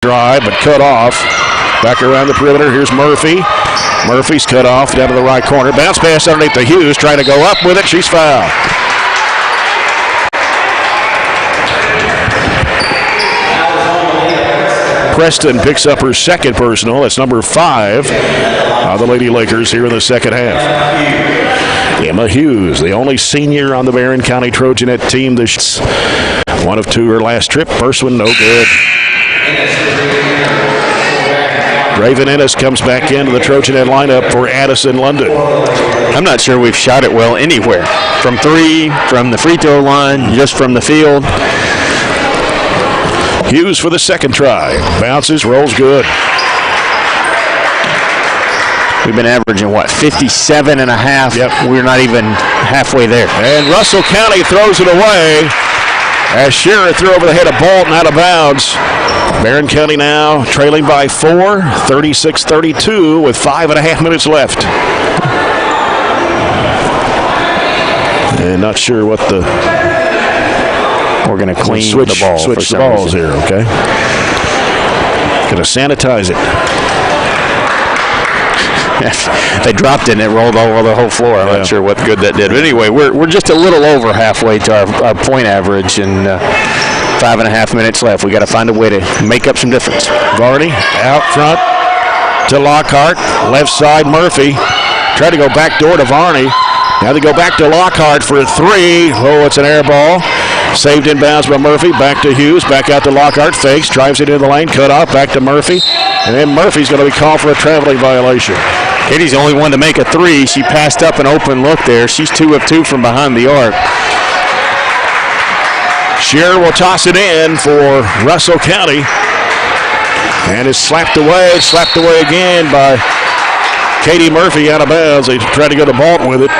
drive, but cut off. Back around the perimeter. Here's Murphy. Murphy's cut off down to the right corner. Bounce pass underneath to Hughes. Trying to go up with it. She's fouled. Preston picks up her second personal. That's number 5 of the Lady Lakers here in the second half. Emma Hughes, the only senior on the Barren County Trojanette team. This 1 of 2 her last trip. First one, no good. Raven Ennis comes back into the Trojanet lineup for Addison London. I'm not sure we've shot it well anywhere. From 3, from the free throw line, just from the field. Hughes for the second try. Bounces, rolls good. We've been averaging, 57 and a half. Yep. We're not even halfway there. And Russell County throws it away as Shearer threw over the head of Bolton out of bounds. Barren County now trailing by 4, 36-32 with 5.5 minutes left. And not sure what the... We're going to clean switch the ball. Switch the balls here, okay? Going to sanitize it. They dropped it and it rolled all over the whole floor. I'm not sure what good that did. But anyway, we're just a little over halfway to our point average, and 5.5 minutes left. We got to find a way to make up some difference. Varney out front to Lockhart. Left side, Murphy. Try to go back door to Varney. Now they go back to Lockhart for a 3. Oh, it's an air ball. Saved in bounds by Murphy. Back to Hughes. Back out to Lockhart. Fakes. Drives it into the lane. Cut off. Back to Murphy. And then Murphy's going to be called for a traveling violation. Katie's the only one to make a 3. She passed up an open look there. She's 2 of 2 from behind the arc. Shearer will toss it in for Russell County. And it's slapped away. Slapped away again by Katie Murphy out of bounds. They tried to go to Bolton with it.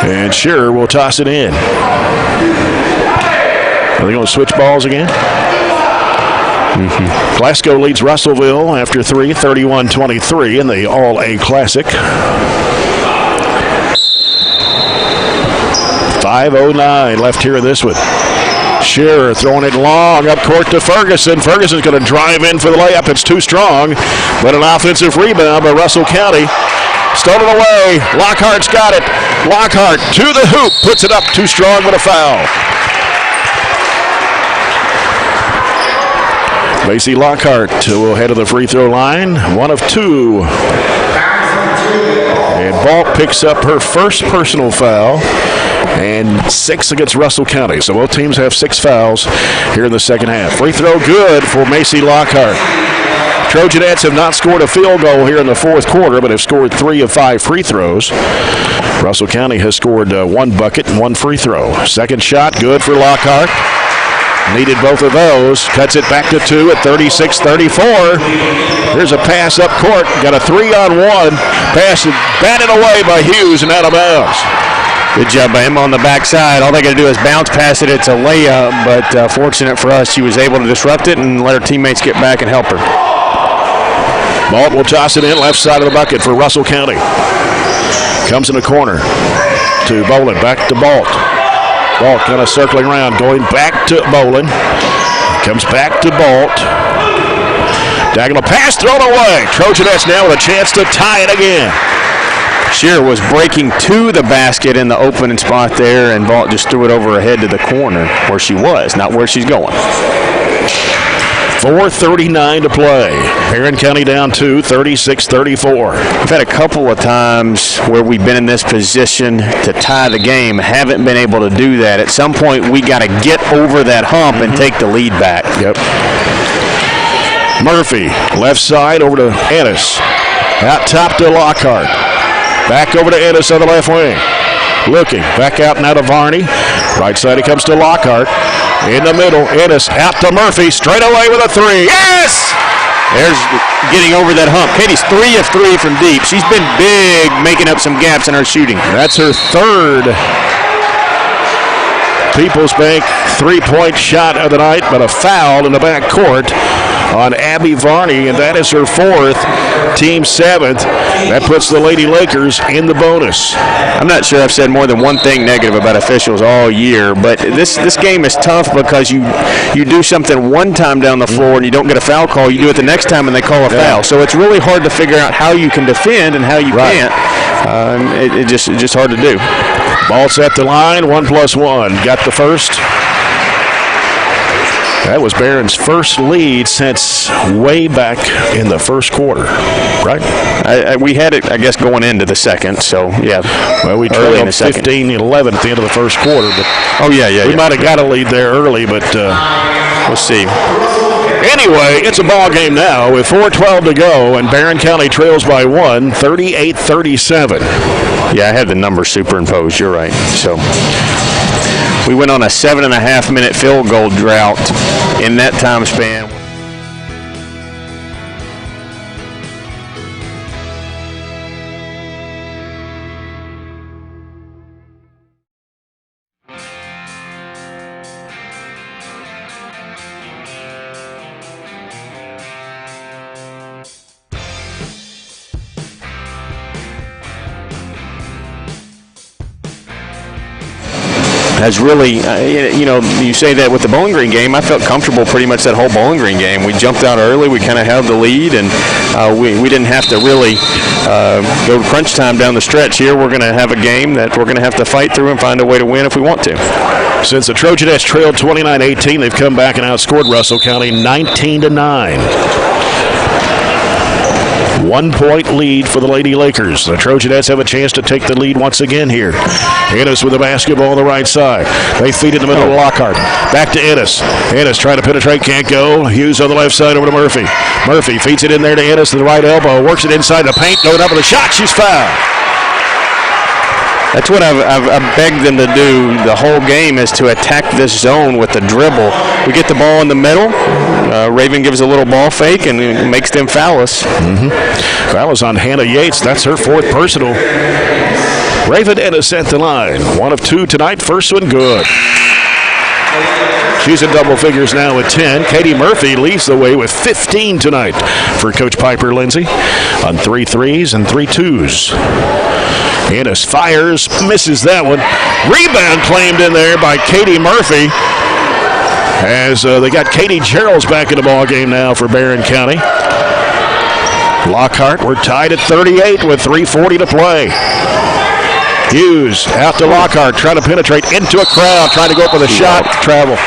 And Shearer will toss it in. Are they going to switch balls again? Glasgow leads Russellville after 3, 31-23 in the All-A Classic. 5:09 left here in this one. Shearer throwing it long up court to Ferguson. Ferguson's going to drive in for the layup. It's too strong, but an offensive rebound by Russell County. Stolen away. Lockhart's got it. Lockhart to the hoop. Puts it up. Too strong, but a foul. Lacey Lockhart will head to the free throw line. 1 of 2. And Balt picks up her first personal foul. And 6 against Russell County. So both teams have 6 fouls here in the second half. Free throw good for Macy Lockhart. Trojanettes have not scored a field goal here in the fourth quarter, but have scored 3 of 5 free throws. Russell County has scored 1 bucket and 1 free throw. Second shot, good for Lockhart. Needed both of those. Cuts it back to 2 at 36-34. Here's a pass up court. Got a 3-on-1. Pass batted away by Hughes and out of bounds. Good job by him on the backside. All they got to do is bounce past it. It's a layup, but fortunate for us, she was able to disrupt it and let her teammates get back and help her. Balt will toss it in left side of the bucket for Russell County. Comes in the corner to Bolin. Back to Balt. Balt kind of circling around, going back to Bolin. Comes back to Balt. Diagonal pass thrown away. Trojanettes now with a chance to tie it again. Shearer was breaking to the basket in the opening spot there, and Balt just threw it over her head to the corner where she was, not where she's going. 4:39 to play. Barren County down 2, 36-34. We've had a couple of times where we've been in this position to tie the game, haven't been able to do that. At some point, we got to get over that hump and take the lead back. Yep. Murphy, left side over to Ennis. Out top to Lockhart. Back over to Ennis on the left wing. Looking, back out now to Varney. Right side it comes to Lockhart. In the middle, Ennis out to Murphy. Straight away with a 3. Yes! There's getting over that hump. Katie's 3 of 3 from deep. She's been big, making up some gaps in her shooting. That's her third People's Bank 3-point shot of the night, but a foul in the back court on Abby Varney, and that is her 4th, team 7th. That puts the Lady Lakers in the bonus. I'm not sure I've said more than one thing negative about officials all year, but this game is tough because you do something one time down the floor and you don't get a foul call. You do it the next time and they call a foul. So it's really hard to figure out how you can defend and how you can't. It's just hard to do. Ball set the line, 1+1. Got the first. That was Barron's first lead since way back in the first quarter, right? We had it, I guess, going into the second, so, yeah. Well, we trailed 15-11 at the end of the first quarter. But we might have got a lead there early, but we'll see. Anyway, it's a ball game now with 4:12 to go, and Barren County trails by 1, 38-37. Yeah, I had the numbers superimposed. You're right. So we went on a 7.5-minute field goal drought in that time span. Has really, you say that with the Bowling Green game, I felt comfortable pretty much that whole Bowling Green game. We jumped out early, we kind of held the lead, and we didn't have to really go crunch time down the stretch. Here we're going to have a game that we're going to have to fight through and find a way to win if we want to. Since the Trojanettes trailed 29-18, they've come back and outscored Russell County 19-9. 1-point lead for the Lady Lakers. The Trojanettes have a chance to take the lead once again here. Ennis with the basketball on the right side. They feed it in the middle of Lockhart. Back to Ennis. Ennis trying to penetrate, can't go. Hughes on the left side over to Murphy. Murphy feeds it in there to Ennis to the right elbow. Works it inside the paint, going up with a shot. She's fouled. That's what I've begged them to do the whole game, is to attack this zone with the dribble. We get the ball in the middle. Raven gives a little ball fake and makes them foul us. Foul is on Hannah Yates. That's her 4th personal. Raven Ennis at the line. 1 of 2 tonight. First one good. She's in double figures now with 10. Katie Murphy leads the way with 15 tonight for Coach Piper Lindsay on 3 threes and 3 twos. Ennis fires, misses that one. Rebound claimed in there by Katie Murphy, as they got Katie Gerald's back in the ball game now for Barren County. Lockhart, we're tied at 38 with 3:40 to play. Hughes out to Lockhart, trying to penetrate into a crowd, trying to go up with a shot. Travel.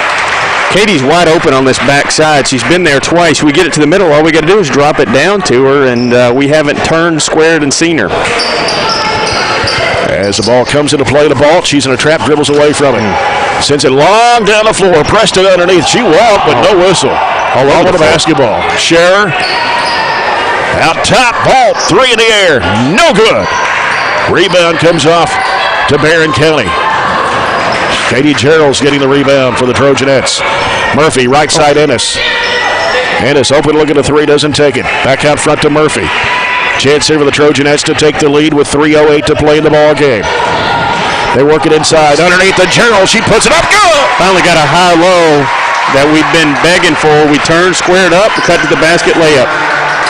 Katie's wide open on this backside. She's been there twice. We get it to the middle. All we got to do is drop it down to her, and we haven't turned, squared, and seen her. As the ball comes into play, the ball, she's in a trap, dribbles away from it. Sends it long down the floor, pressed it underneath. She walked, but no whistle. All over the basketball. Scherer out top, ball, 3 in the air, no good. Rebound comes off to Barren County. Katie Gerald's getting the rebound for the Trojanettes. Murphy, right side Ennis. Ennis open look at the 3, doesn't take it. Back out front to Murphy. Chance here for the Trojanettes to take the lead with 3:08 to play in the ball game. They work it inside. Underneath the Gerald, she puts it up. Good! Finally got a high-low that we've been begging for. We turn, squared up, cut to the basket, layup.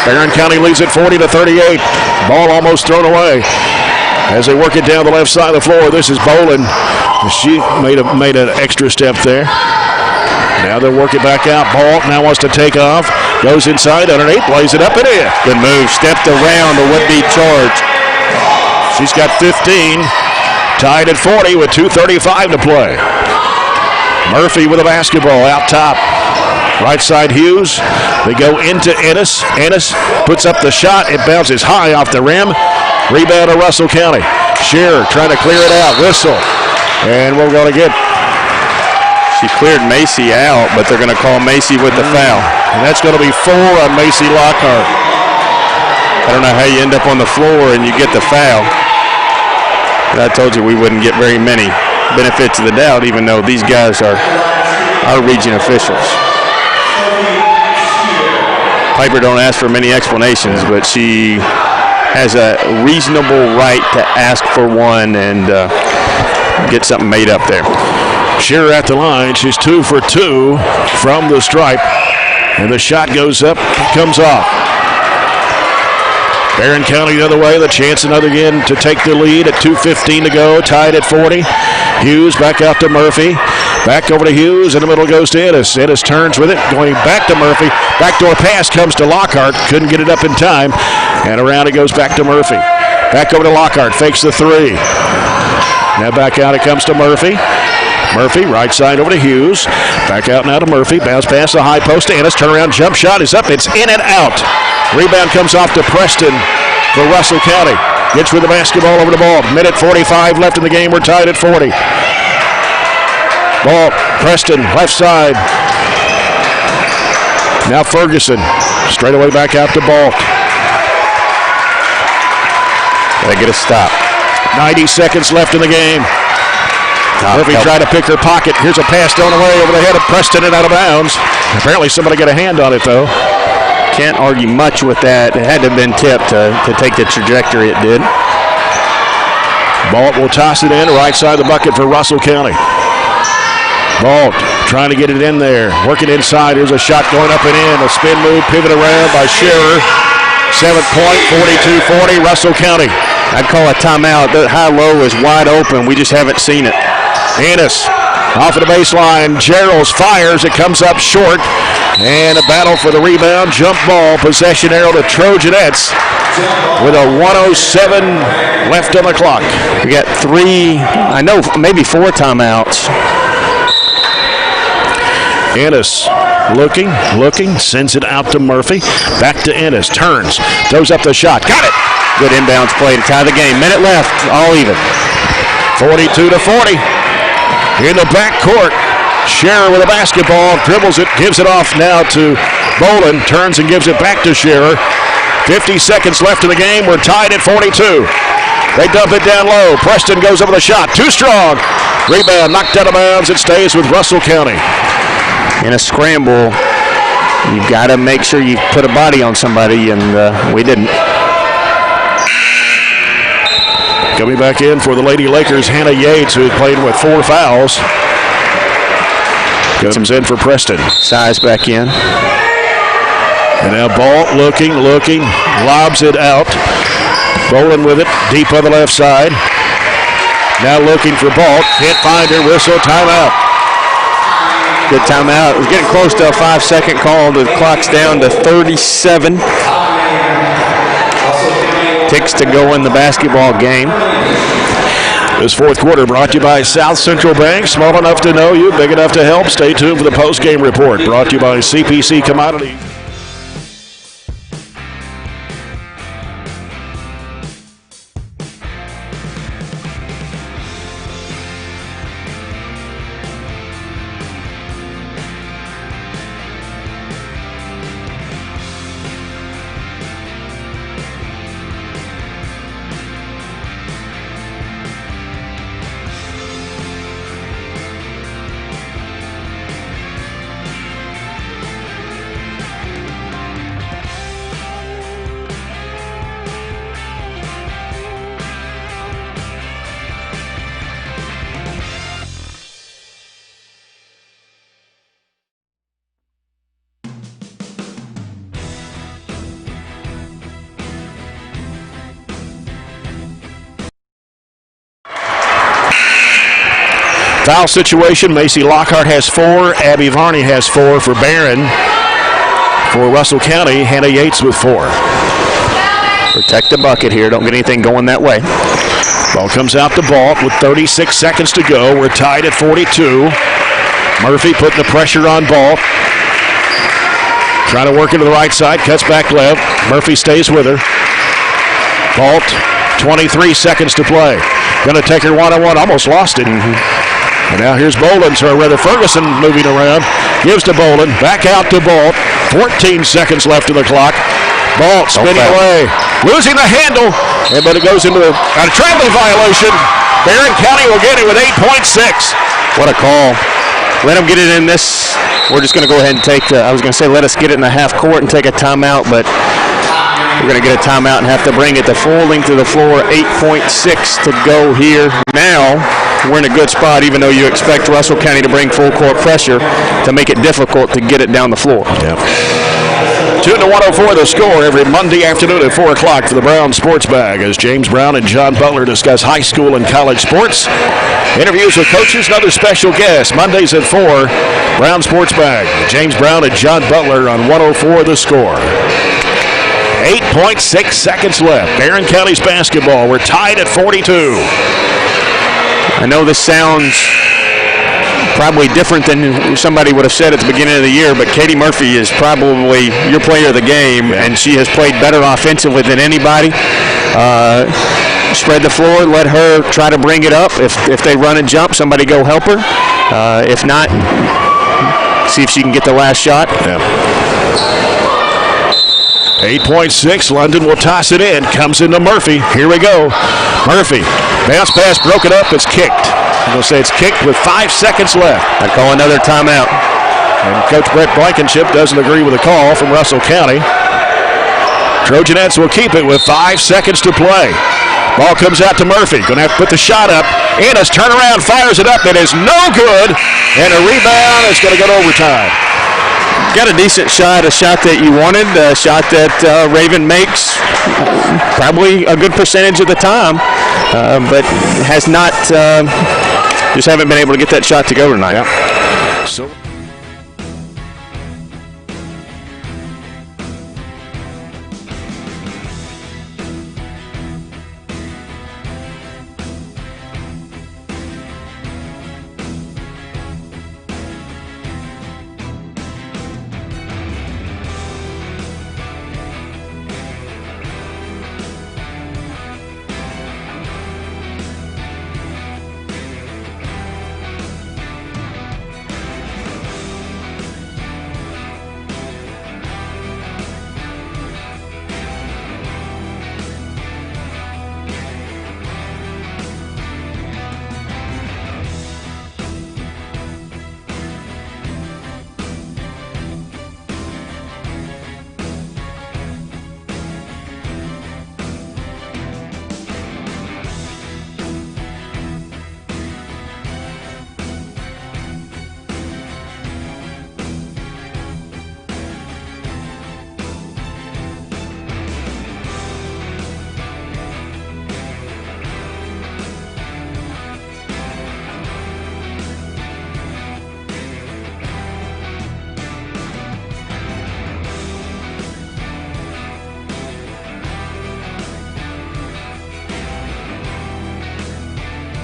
Barren County leads it 40-38. Ball almost thrown away. As they work it down the left side of the floor, this is Bolin. She made an extra step there. Now they'll work it back out. Ball now wants to take off. Goes inside, underneath, plays it up and in. Good move. Stepped around a would-be charge. She's got 15. Tied at 40 with 2:35 to play. Murphy with a basketball out top. Right side Hughes. They go into Ennis. Ennis puts up the shot. It bounces high off the rim. Rebound to Russell County. Scherer trying to clear it out. Whistle. And we're going to get... She cleared Macy out, but they're going to call Macy with the foul. And that's going to be 4 on Macy Lockhart. I don't know how you end up on the floor and you get the foul. But I told you we wouldn't get very many benefits of the doubt, even though these guys are our region officials. Piper don't ask for many explanations, but she has a reasonable right to ask for one and get something made up there. Scherer at the line. She's 2 for 2 from the stripe. And the shot goes up, comes off. Barren County the other way, the chance another again to take the lead at 2:15 to go, tied at 40. Hughes back out to Murphy. Back over to Hughes, in the middle goes to Ennis. Ennis turns with it, going back to Murphy. Backdoor pass comes to Lockhart, couldn't get it up in time. And around it goes back to Murphy. Back over to Lockhart, fakes the three. Now back out it comes to Murphy. Murphy, right side over to Hughes. Back out now to Murphy. Bounce pass the high post to Ennis. Turnaround jump shot is up. It's in and out. Rebound comes off to Preston for Russell County. Gets with the basketball over the ball. Minute 45 left in the game. We're tied at 40. Ball, Preston, left side. Now Ferguson. Straight away back out to Balt. Gotta get a stop. 90 seconds left in the game. Murphy tried to pick her pocket. Here's a pass thrown away over the head of Preston and out of bounds. Apparently somebody got a hand on it, though. Can't argue much with that. It had to have been tipped to take the trajectory it did. Balt will toss it in, right side of the bucket for Russell County. Balt trying to get it in there. Working inside. Here's a shot going up and in. A spin move, pivot around by Scherer. 7 point, 42-40, Russell County. I'd call a timeout. The high-low is wide open. We just haven't seen it. Ennis off of the baseline. Gerald's fires. It comes up short. And a battle for the rebound. Jump ball. Possession arrow to Trojanettes with a 1:07 left on the clock. We got maybe 4 timeouts. Ennis looking, sends it out to Murphy. Back to Ennis. Turns. Throws up the shot. Got it. Good inbounds play to tie the game. Minute left. All even. 42-40. In the backcourt, Scherer with a basketball, dribbles it, gives it off now to Bolin, turns and gives it back to Scherer. 50 seconds left in the game. We're tied at 42. They dump it down low. Preston goes over the shot. Too strong. Rebound knocked out of bounds. It stays with Russell County. In a scramble, you've got to make sure you put a body on somebody, and we didn't. Coming back in for the Lady Lakers, Hannah Yates, who played with 4 fouls. Comes in for Preston. Size back in. And now Balt looking, lobs it out. Bolin with it, deep on the left side. Now looking for Balt. Can't find her. Whistle, timeout. Good timeout. We're getting close to a 5-second call. The clock's down to 37. Ticks to go in the basketball game. This fourth quarter brought to you by South Central Bank. Small enough to know you, big enough to help. Stay tuned for the post-game report. Brought to you by CPC Commodities. Foul situation. Macy Lockhart has 4. Abby Varney has 4 for Barren. For Russell County, Hannah Yates with 4. Protect the bucket here. Don't get anything going that way. Ball comes out to Balt with 36 seconds to go. We're tied at 42. Murphy putting the pressure on Balt. Trying to work into the right side. Cuts back left. Murphy stays with her. Balt, 23 seconds to play. Going to take her one-on-one. Almost lost it. And now here's Bolin, or rather Ferguson moving around. Gives to Bolin. Back out to Balt. 14 seconds left in the clock. Balt spinning away. Losing the handle. But it goes into a traveling violation. Barren County will get it with 8.6. What a call. Let them get it in this. We're just going to go ahead and take I was going to say let us get it in the half court and take a timeout, but we're going to get a timeout and have to bring it the full length of the floor. 8.6 to go here now. we're in a good spot, even though you expect Russell County to bring full court pressure to make it difficult to get it down the floor. Yep. 2-104 the score every Monday afternoon at 4 o'clock for the Brown Sports Bag as James Brown and John Butler discuss high school and college sports. Interviews with coaches and other special guests. Mondays at 4, Brown Sports Bag. James Brown and John Butler on 104 the score. 8.6 seconds left. Barren County's basketball. We're tied at 42. I know this sounds probably different than somebody would have said at the beginning of the year, but Katie Murphy is probably your player of the game, and she has played better offensively than anybody. Spread the floor, let her try to bring it up. If they run and jump, somebody go help her. If not, see if she can get the last shot. Yeah. 8.6, London will toss it in. Comes into Murphy. Here we go. Murphy, bounce pass broken up. It's kicked. I'm going to say it's kicked with 5 seconds left. I call another timeout. And Coach Brett Blankenship doesn't agree with the call from Russell County. Trojanettes will keep it with 5 seconds to play. Ball comes out to Murphy. Going to have to put the shot up. Ennis turn around, fires it up. It is no good. And a rebound is going to go to overtime. Got a decent shot, a shot that you wanted, a shot that Raven makes probably a good percentage of the time, but has not, just haven't been able to get that shot to go tonight. Yeah. So.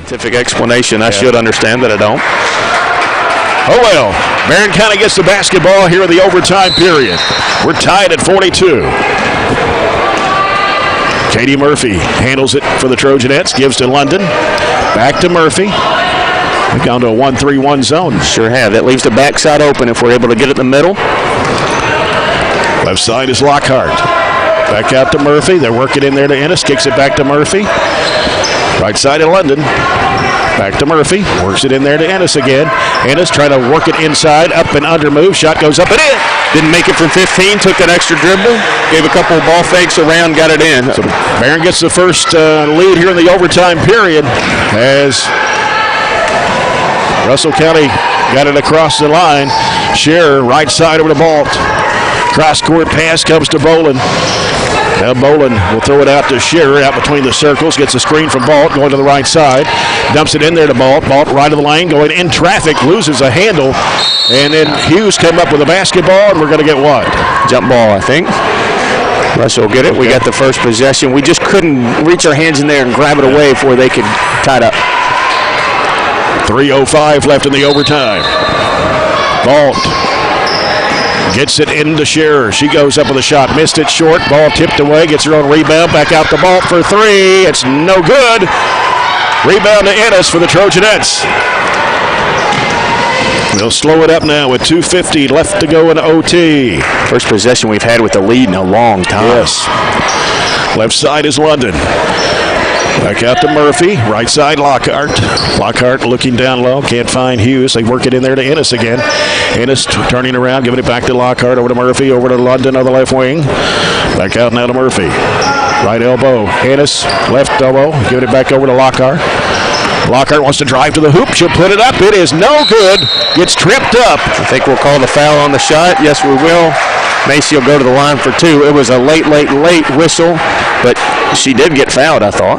Scientific explanation. I should understand, but I don't. Oh well, Barren County gets the basketball here in the overtime period. We're tied at 42. Katie Murphy handles it for the Trojanettes, gives to London. Back to Murphy. We've gone to a 1-3-1 zone. Sure have. That leaves the backside open if we're able to get it in the middle. Left side is Lockhart. Back out to Murphy. They're working in there to Ennis. Kicks it back to Murphy. Right side of London. Back to Murphy. Works it in there to Ennis again. Ennis trying to work it inside. Up and under move. Shot goes up and in. Didn't make it from 15. Took that extra dribble. Gave a couple of ball fakes around. Got it in. So Barren gets the first lead here in the overtime period as Russell County got it across the line. Scherer right side over to Balt. Cross-court pass comes to Bolin. Now Bolin will throw it out to Scherer out between the circles. Gets a screen from Balt going to the right side. Dumps it in there to Balt. Balt right of the lane going in traffic. Loses a handle. And then Hughes come up with a basketball, and we're going to get what? Jump ball, I think. Russell will get it. Okay. We got the first possession. We just couldn't reach our hands in there and grab it away before they could tie it up. 3:05 left in the overtime. Balt gets it into Scherer. She goes up with a shot. Missed it short. Ball tipped away. Gets her own rebound. Back out to Balt for three. It's no good. Rebound to Ennis for the Trojanettes. They'll slow it up now with 2:50 left to go in OT. First possession we've had with the lead in a long time. Yes. Left side is London. Back out to Murphy. Right side, Lockhart. Lockhart looking down low. Can't find Hughes. They work it in there to Ennis again. Ennis turning around, giving it back to Lockhart. Over to Murphy. Over to London on the left wing. Back out now to Murphy. Right elbow. Ennis, left elbow. Giving it back over to Lockhart. Lockhart wants to drive to the hoop. She'll put it up. It is no good. Gets tripped up. I think we'll call the foul on the shot. Yes, we will. Macy will go to the line for 2. It was a late whistle, but she did get fouled, I thought.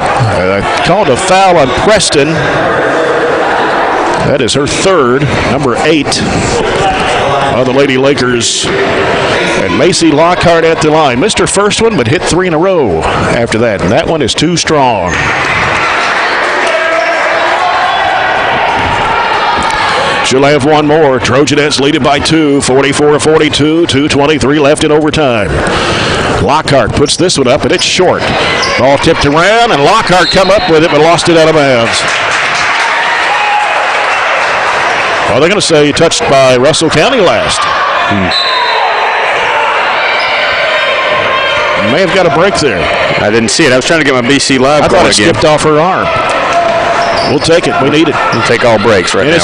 Called a foul on Preston. That is her 3rd, number 8 of the Lady Lakers. And Macy Lockhart at the line. Missed her first one, but hit 3 in a row after that. And that one is too strong. She'll have one more. Trojanettes lead it by 2, 44-42, 2:23 left in overtime. Lockhart puts this one up, and it's short. Ball tipped around, and Lockhart come up with it, but lost it out of bounds. Well, they're going to say touched by Russell County last. May have got a break there. I didn't see it. I was trying to get my BC Live. I thought it skipped off her arm. We'll take it. We need it. We'll take all breaks right now.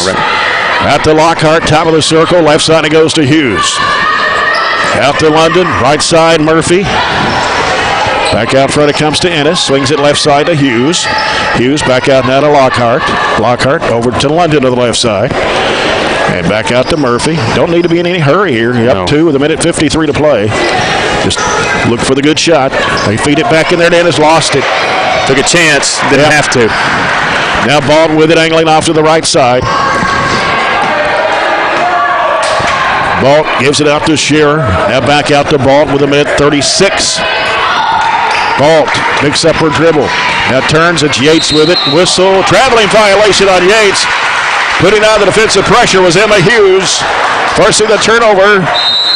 Out to Lockhart, top of the circle. Left side it goes to Hughes. Out to London, right side Murphy. Back out front it comes to Ennis. Swings it left side to Hughes. Hughes back out now to Lockhart. Lockhart over to London to the left side. And back out to Murphy. Don't need to be in any hurry here. You're up 2 with 1:53 to play. Just look for the good shot. They feed it back in there. Ennis lost it. Took a chance. Didn't have to. Now Baldwin with it, angling off to the right side. Balt gives it out to Shearer. Now back out to Balt with 1:36. Balt picks up her dribble. Now turns. It's Yates with it. Whistle. Traveling violation on Yates. Putting on the defensive pressure was Emma Hughes. Forcing the turnover.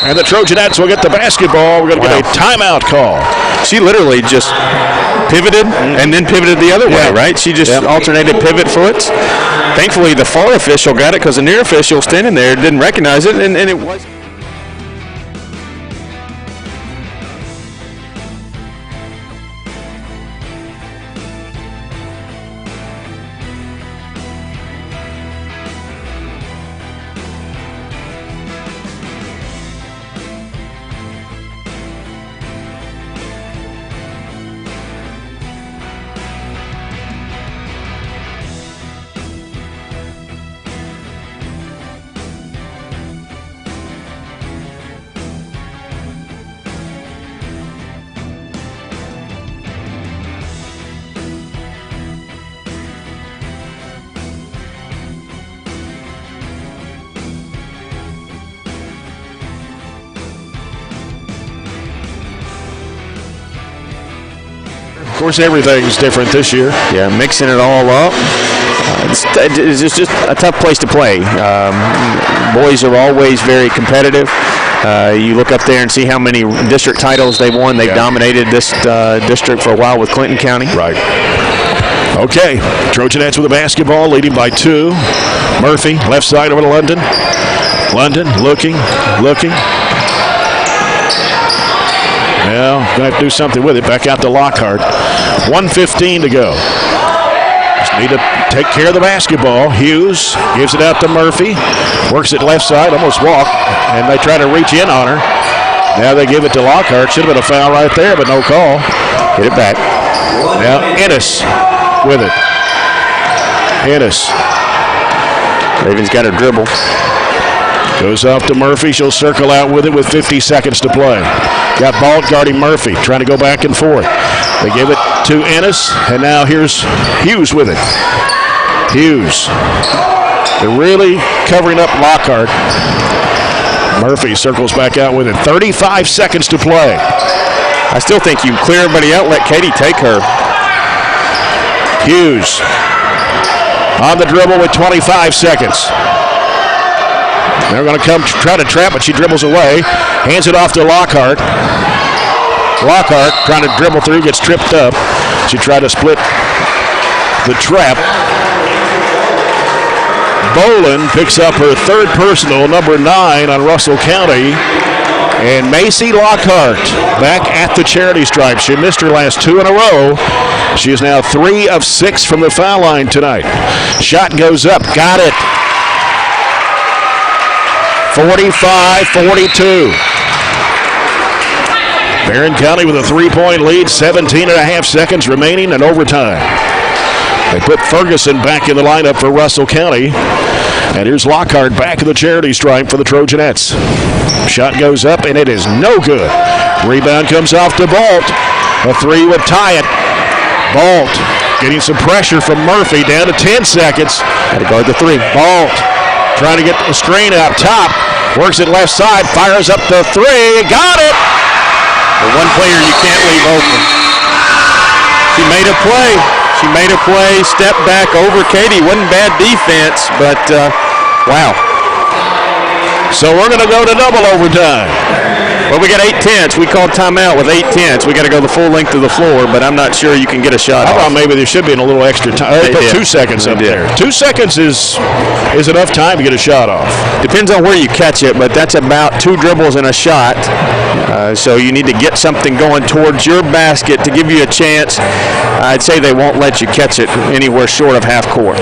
And the Trojanettes will get the basketball. We're going to get a timeout call. She literally just pivoted and then pivoted the other way, right? She just alternated pivot foots. Thankfully, the far official got it because the near official standing there didn't recognize it, and it was. Of course, everything's different this year. Yeah, mixing it all up. It's just a tough place to play. Boys are always very competitive. You look up there and see how many district titles they've won. They've dominated this district for a while with Clinton County. Right. Okay, Trojanettes with the basketball, leading by 2. Murphy, left side over to London. London looking. Well, going to have to do something with it. Back out to Lockhart. 1:15 to go. Just need to take care of the basketball. Hughes gives it out to Murphy. Works it left side, almost walked, and they try to reach in on her. Now they give it to Lockhart. Should have been a foul right there, but no call. Get it back. Now Ennis with it. Ennis. Ravens got a dribble. Goes off to Murphy. She'll circle out with it with 50 seconds to play. Got Balt guarding Murphy, trying to go back and forth. They give it to Ennis, and now here's Hughes with it. Hughes. They're really covering up Lockhart. Murphy circles back out with it. 35 seconds to play. I still think you clear everybody out, let Katie take her. Hughes on the dribble with 25 seconds. They're going to come try to trap it. She dribbles away. Hands it off to Lockhart. Lockhart trying to dribble through, gets tripped up. She tried to split the trap. Bolin picks up her 3rd personal, number 9 on Russell County. And Macy Lockhart back at the charity stripe. She missed her last 2 in a row. She is now 3 of 6 from the foul line tonight. Shot goes up. Got it. 45-42. Barren County with a 3-point lead, 17 and a half seconds remaining in overtime. They put Ferguson back in the lineup for Russell County. And here's Lockhart back in the charity stripe for the Trojanettes. Shot goes up, and it is no good. Rebound comes off to Bolt. A three would tie it. Bolt getting some pressure from Murphy, down to 10 seconds. Got to guard the three. Bolt trying to get the screen up top. Works it left side, fires up the three. Got it! The one player you can't leave open. She made a play. She made a play, stepped back over Katie. Wasn't bad defense, but wow. So we're going to go to double overtime. Well, we got 8/10. We called timeout with 8/10. We got to go the full length of the floor, but I'm not sure you can get a shot I off. thought maybe there should be a little extra time. They put 2 seconds up there. 2 seconds is enough time to get a shot off. Depends on where you catch it, but that's about 2 dribbles and a shot. So you need to get something going towards your basket to give you a chance. I'd say they won't let you catch it anywhere short of half court.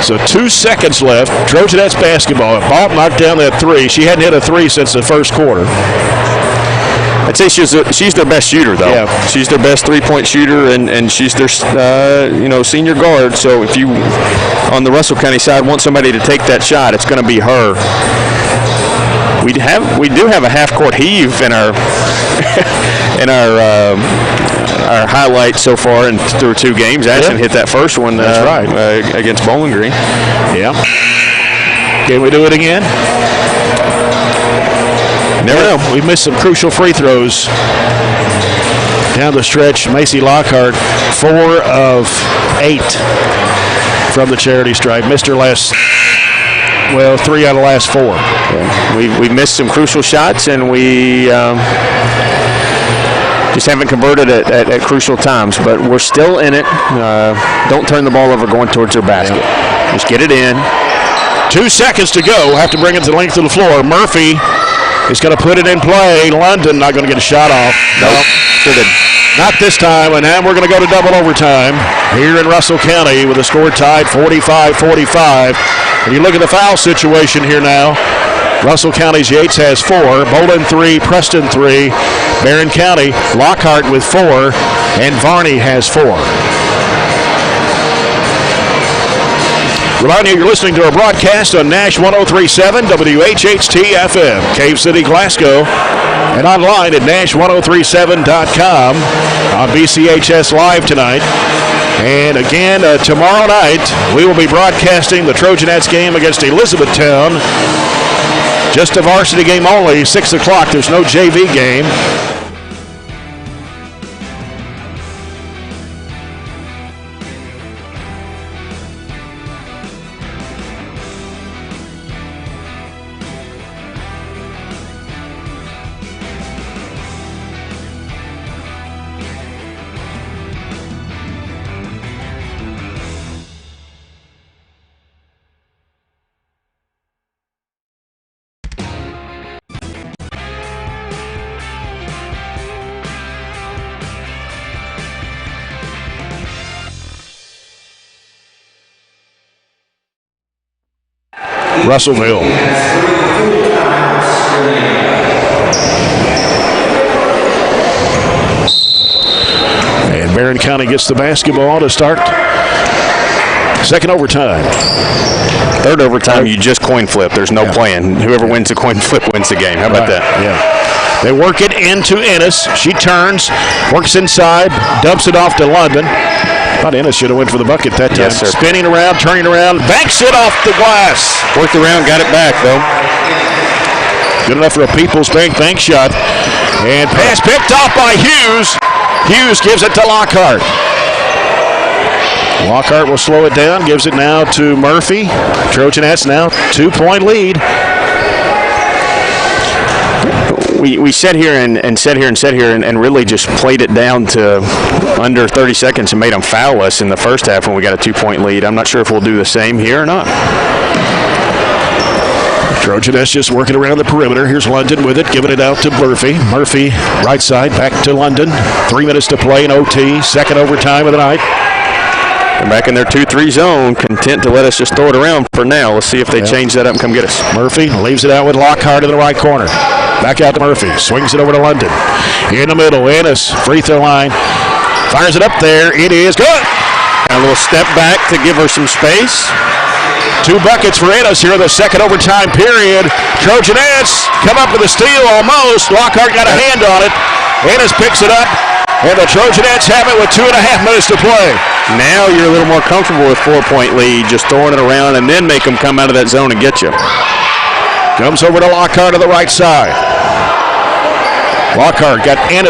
So 2 seconds left. Trojanettes basketball. Bolt knocked down that three. She hadn't hit a three since the first quarter. I'd say she's their best shooter, though. Yeah. She's their best three-point shooter, and she's their senior guard. So if you, on the Russell County side, want somebody to take that shot, it's going to be her. We do have a half-court heave in our our highlights so far and through 2 games. Ashton hit that first one. That's right. Against Bowling Green. Yeah. Can we do it again? Never know. We missed some crucial free throws down the stretch. Macy Lockhart, 4 of 8 from the charity stripe. Missed her last, 3 out of the last 4. Yeah. We missed some crucial shots, and we just haven't converted it at crucial times. But we're still in it. Don't turn the ball over going towards their basket. Yeah. Just get it in. 2 seconds to go. Have to bring it to the length of the floor. Murphy is going to put it in play. London not going to get a shot off. Nope. Sure did. Not this time, and now we're going to go to double overtime here in Russell County with the score tied 45-45. And you look at the foul situation here now. Russell County's Yates has 4, Bolin 3, Preston 3, Barren County, Lockhart with 4, and Varney has 4. Remind you, you're listening to our broadcast on Nash 103.7 WHHT-FM, Cave City, Glasgow, and online at Nash1037.com on BCHS Live tonight. And again, tomorrow night, we will be broadcasting the Trojanettes game against Elizabethtown. Just a varsity game only, 6 o'clock. There's no JV game. Russellville. And Barren County gets the basketball to start second overtime. Third overtime, you just coin flip. There's no plan. Whoever wins the coin flip wins the game. How about that? Yeah. They work it into Ennis. She turns, works inside, dumps it off to London. Thought Ennis should have went for the bucket that time. Yes, sir. Spinning around, turning around, banks it off the glass. Worked around, got it back, though. Good enough for a People's Bank shot. And pass picked off by Hughes. Hughes gives it to Lockhart. Lockhart will slow it down, gives it now to Murphy. Trojanettes now 2-point lead. We sat here and really just played it down to under 30 seconds and made them foul us in the first half when we got a 2-point lead. I'm not sure if we'll do the same here or not. Trojanettes just working around the perimeter. Here's London with it, giving it out to Murphy. Murphy, right side, back to London. 3 minutes to play in OT, second overtime of the night. They're back in their 2-3 zone, content to let us just throw it around for now. Let's see if they change that up and come get us. Murphy leaves it out with Lockhart in the right corner. Back out to Murphy. Swings it over to London. In the middle, Ennis, free throw line. Fires it up there. It is good. And a little step back to give her some space. 2 buckets for Ennis here in the second overtime period. Trojanettes come up with a steal almost. Lockhart got a hand on it. Ennis picks it up, and the Trojanettes have it with 2.5 minutes to play. Now you're a little more comfortable with 4-point lead, just throwing it around and then make them come out of that zone and get you. Comes over to Lockhart to the right side. Lockhart got Ennis